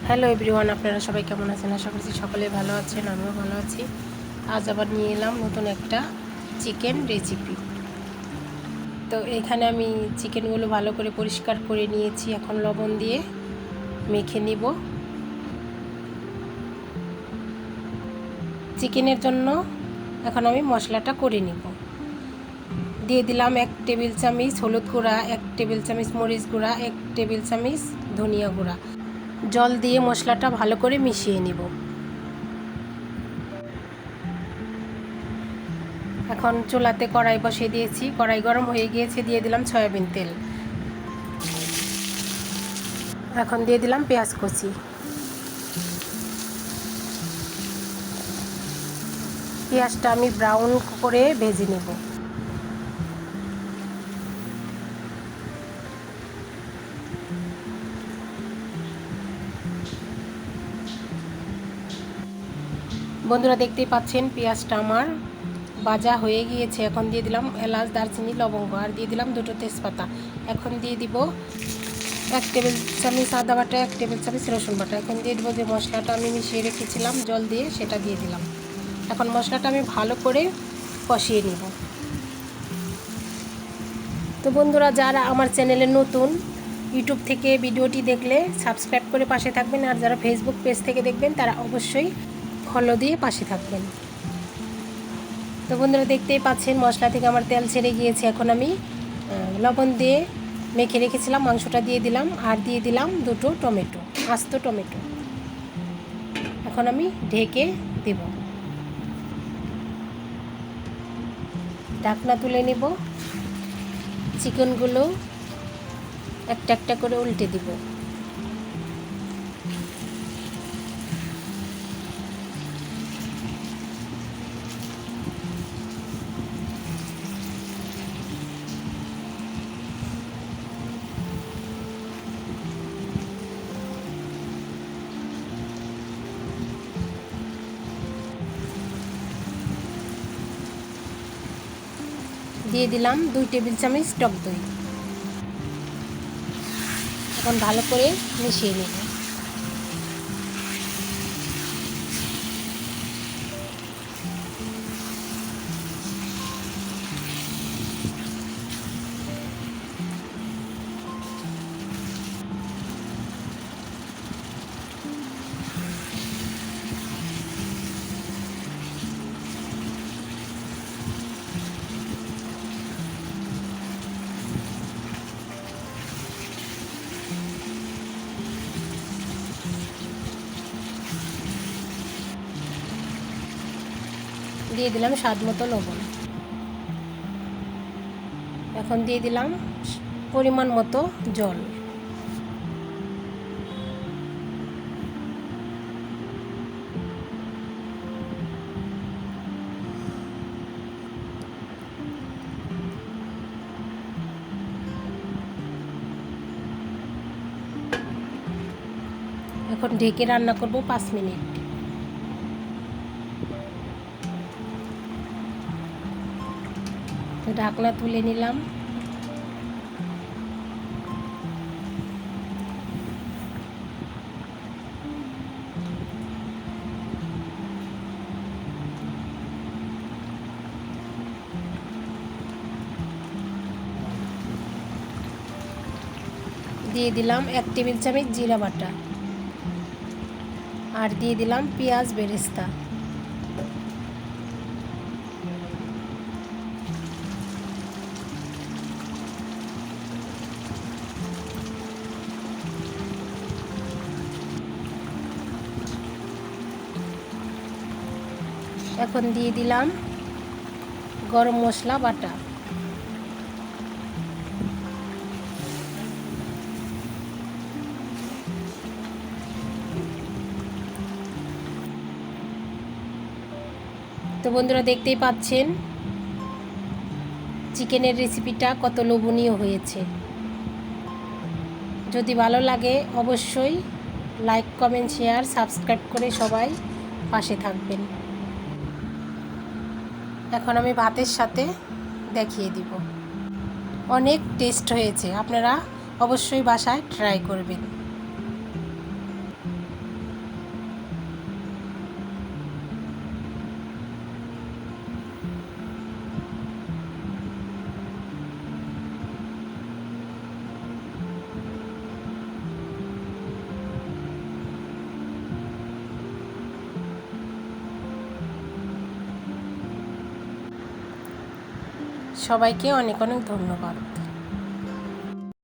Hello everyone, আপনারা সবাই কেমন আছেন? আশা করছি সকলে ভালো আছেন, আমিও ভালো আছি। আজ আবার নিয়ে এলাম নতুন একটা চিকেন রেসিপি। তো এখানে আমি চিকেনগুলো ভালো করে পরিষ্কার করে নিয়েছি, এখন লবণ দিয়ে মেখে নিব। চিকেনের জন্য এখন আমি মশলাটা করে নিব। দিয়ে দিলাম 1 টেবিল চামচ হলুদ গুঁড়া, 1 টেবিল চামচ মরিচ গুঁড়া, 1 টেবিল চামচ ধনিয়া গুঁড়া। জল দিয়ে মশলাটা ভালো করে মিশিয়ে নিব। এখন চুলাতে কড়াই বসিয়ে দিয়েছি, কড়াই গরম হয়ে গিয়েছে, দিয়ে দিলাম সয়াবিন তেল। এখন দিয়ে দিলাম পেঁয়াজ কুচি। পেঁয়াজটা আমি ব্রাউন করে ভেজে নেব। বন্ধুরা দেখতেই পাচ্ছেন পেঁয়াজটা আমার ভাজা হয়ে গিয়েছে। এখন দিয়ে দিলাম এলাচ, দারচিনি, লবঙ্গ, আর দিয়ে দিলাম 2টো তেজপাতা। এখন দিয়ে দিব 1 টেবিল চামচ আদা বাটা, 1 টেবিল চামচ রসুন বাটা। এখন দিয়ে দিব যে মশলাটা আমি মিশিয়ে রেখেছিলাম জল দিয়ে, সেটা দিয়ে দিলাম। এখন মশলাটা আমি ভালো করে কষিয়ে নিব। তো বন্ধুরা, যারা আমার চ্যানেলে নতুন, ইউটিউব থেকে ভিডিওটি দেখলে সাবস্ক্রাইব করে পাশে থাকবেন, আর যারা ফেসবুক পেজ থেকে দেখবেন তারা অবশ্যই ফলো দিয়ে পাশে থাকবেন। তো বন্ধুরা দেখতেই পাচ্ছেন মশলা থেকে আমার তেল ছেড়ে গিয়েছে। এখন আমি লবণ দিয়ে মেখে রেখেছিলাম মাংসটা দিয়ে দিলাম, আর দিয়ে দিলাম 2টো টমেটো, আস্ত টমেটো। এখন আমি ঢেকে দেব, ঢাকনা তুলে নেব। চিকেনগুলো একটা একটা করে উল্টে দিব। দিয়ে দিলাম 2 টেবিল চামচ টক দই। এখন ভালো করে মিশিয়ে নেব। দিয়ে দিলাম স্বাদ মতো লবণ। এখন দিয়ে দিলাম পরিমাণ মতো জল। এখন ঢেকে রান্না করব 5 মিনিট। তো ঢাকনা তুলে নিলাম। দিয়ে দিলাম 1 টেবিল চামচ জিরা বাটা, আর দিয়ে দিলাম পেঁয়াজ বেরেস্তা। এখন দিয়ে দিলাম গরম মশলা বাটা। তো বন্ধুরা দেখতেই পাচ্ছেন চিকেনের রেসিপিটা কত লোভনীয় হয়েছে। যদি ভালো লাগে অবশ্যই লাইক, কমেন্ট, শেয়ার, সাবস্ক্রাইব করে সবাই পাশে থাকবেন। এখন আমি ভাতের সাথে দেখিয়ে দিব। অনেক টেস্ট হয়েছে, আপনারা অবশ্যই বাসায় ট্রাই করবেন। সবাইকে অনেক অনেক ধন্যবাদ।